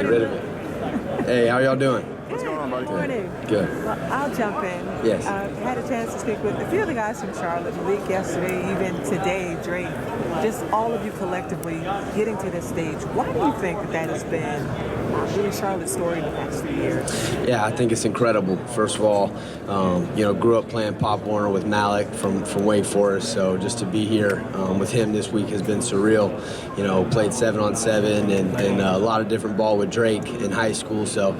Get rid of it. Hey, how y'all doing? What's going on, buddy? Good morning. Good. Well, I'll jump in. Yes. Had a chance to speak with a few of the guys from Charlotte, Malik yesterday, even today, Drake. Just all of you collectively getting to this stage. Why do you think that has been really Charlotte's story in the past few years? Yeah, I think it's incredible. First of all, grew up playing Pop Warner with Malik from Wake Forest, so just to be here with him this week has been surreal. Played 7-on-7 and a lot of different ball with Drake in high school. So,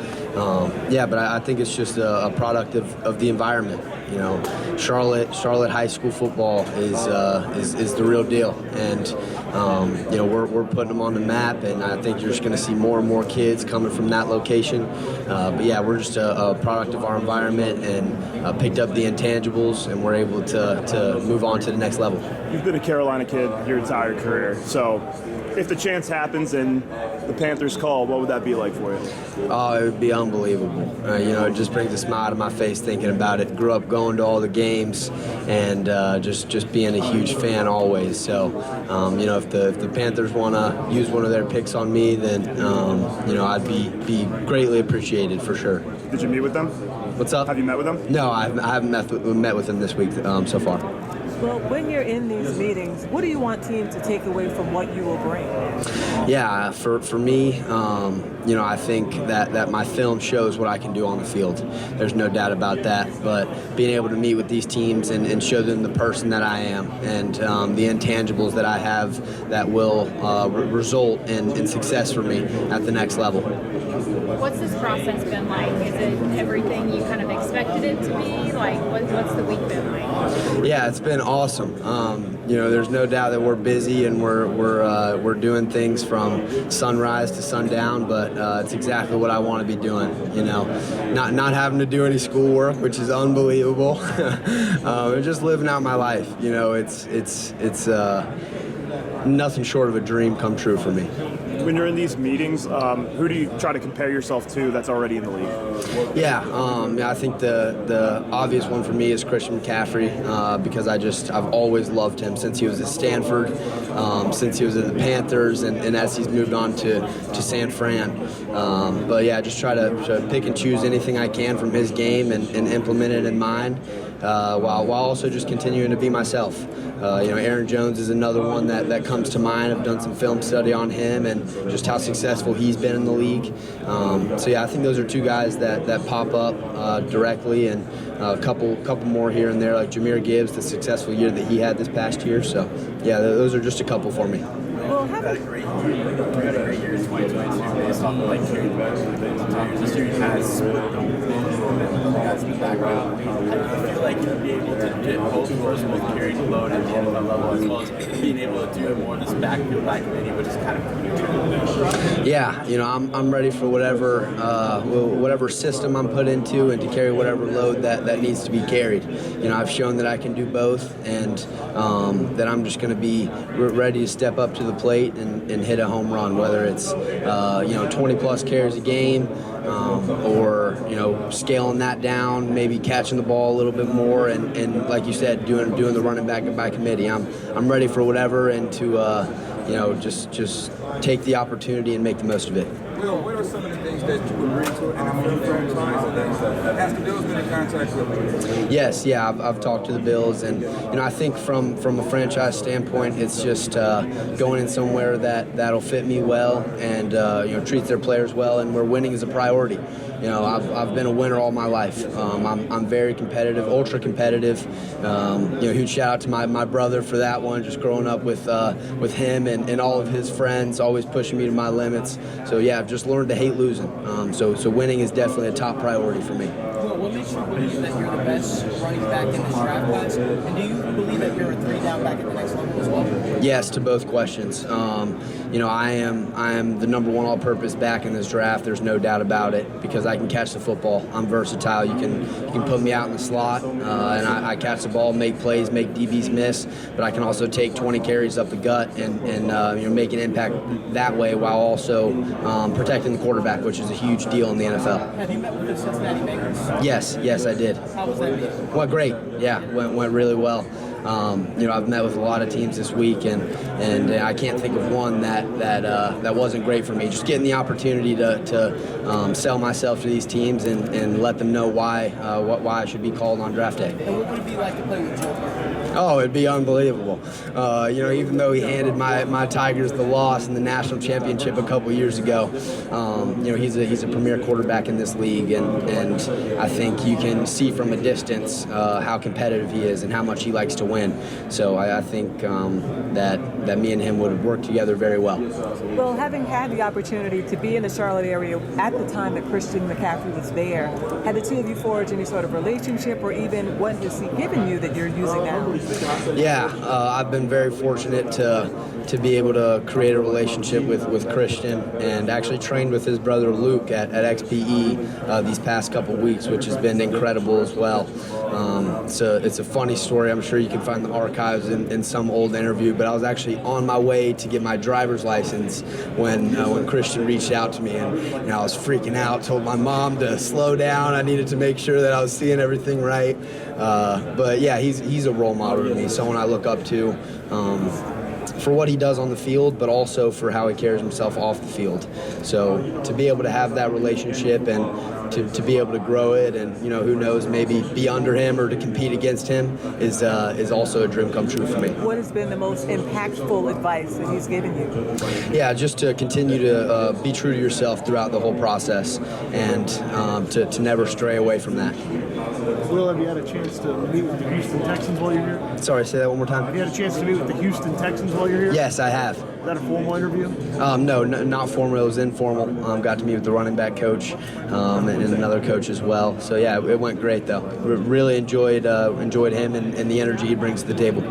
but I think it's just a product of the environment. Charlotte high school football is the real deal, and we're putting them on the map, and I think you're just going to see more and more kids coming from that location. But yeah, we're just a product of our environment, and picked up the intangibles, and we're able to move on to the next level. You've been a Carolina kid your entire career, so if the chance happens and the Panthers call, what would that be like for you? Oh, it would be unbelievable. It just brings a smile to my face thinking about it. Grew up going to all the games and just being a huge fan always. So, if the Panthers want to use one of their picks on me, then, I'd be greatly appreciated for sure. Did you meet with them? What's up? Have you met with them? No, I haven't met with them this week so far. Well, when you're in these meetings, what do you want teams to take away from what you will bring? Yeah, for me, I think that my film shows what I can do on the field. There's no doubt about that. But being able to meet with these teams and show them the person that I am and the intangibles that I have that will result in success for me at the next level. What's this process been like? Is it everything you kind of expected it to be? Like, what's the week been like? Yeah, it's been awesome. There's no doubt that we're busy and we're doing things from sunrise to sundown, but it's exactly what I want to be doing. Not having to do any schoolwork, which is unbelievable. And just living out my life. It's nothing short of a dream come true for me. When you're in these meetings, who do you try to compare yourself to that's already in the league? Yeah, I think the obvious one for me is Christian McCaffrey because I've always loved him since he was at Stanford, since he was at the Panthers, and as he's moved on to San Fran. But yeah, just try to pick and choose anything I can from his game and implement it in mine, while also just continuing to be myself. Aaron Jones is another one that comes to mind. I've done some film study on him and just how successful he's been in the league. I think those are two guys that pop up directly, and a couple more here and there, like Jahmyr Gibbs, the successful year that he had this past year. So, yeah, those are just a couple for me. Well, had a great year in 2022 based off of like carrying this year has guys in the background. How do you feel like you'll be able to get both first with carrying the load at the end of the level as well as being able to do more of this backfield back committee, which is kind of Yeah, I'm ready for whatever system I'm put into and to carry whatever load that needs to be carried. I've shown that I can do both, and that I'm just going to be ready to step up to the plate and hit a home run, whether it's 20 plus carries a game, or scaling that down, maybe catching the ball a little bit more, and like you said, doing the running back by committee. I'm ready for whatever, and to just take the opportunity and make the most of it. Will, what are some of the things that you would bring to an NFL franchise and things that has the Bills been in contact with? Yes, yeah, I've talked to the Bills, and I think from a franchise standpoint, it's just going in somewhere that'll fit me well and treats their players well, and where winning is a priority. I've been a winner all my life. I'm very competitive, ultra competitive. Huge shout out to my brother for that one. Just growing up with him and all of his friends, always pushing me to my limits. So yeah, I've just learned to hate losing. So winning is definitely a top priority for me. What makes you believe that you're the best running back in this draft class? And do you believe that you're a 3-down back at the next level as well? Yes to both questions. I am the number one all-purpose back in this draft. There's no doubt about it because I can catch the football. I'm versatile. You can put me out in the slot, and I catch the ball, make plays, make DBs miss. But I can also take 20 carries up the gut and make an impact that way while also protecting the quarterback, which is a huge deal in the NFL. Have you met with the Cincinnati Bengals? Yes, I did. How was that meeting? Went great. Yeah, went really well. I've met with a lot of teams this week, and I can't think of one that wasn't great for me. Just getting the opportunity to sell myself to these teams and let them know why I should be called on draft day. And what would it be like to play with Joe? Oh, it'd be unbelievable. Even though he handed my Tigers the loss in the national championship a couple years ago, he's a premier quarterback in this league, and I think you can see from a distance how competitive he is and how much he likes to win. So I think that me and him would work together very well. Well, having had the opportunity to be in the Charlotte area at the time that Christian McCaffrey was there, had the two of you forged any sort of relationship, or even what has he given you that you're using now? Yeah, I've been very fortunate to be able to create a relationship with Christian, and actually trained with his brother Luke at XPE these past couple weeks, which has been incredible as well. It's a funny story. I'm sure you can find the archives in some old interview, but I was actually on my way to get my driver's license when Christian reached out to me, and I was freaking out, told my mom to slow down. I needed to make sure that I was seeing everything right. But yeah, he's a role model to me, someone I look up to for what he does on the field, but also for how he carries himself off the field. So to be able to have that relationship and to be able to grow it, and who knows, maybe be under him or to compete against him is also a dream come true for me. What has been the most impactful advice that he's given you? Yeah, just to continue to be true to yourself throughout the whole process, and to never stray away from that. Will, have you had a chance to meet with the Houston Texans while you're here? Sorry, say that one more time. Have you had a chance to meet with the Houston Texans while you're here? Yes, I have. Is that a formal interview? No, not formal. It was informal. Got to meet with the running back coach and another coach as well. So yeah, it went great though. Really enjoyed him and the energy he brings to the table.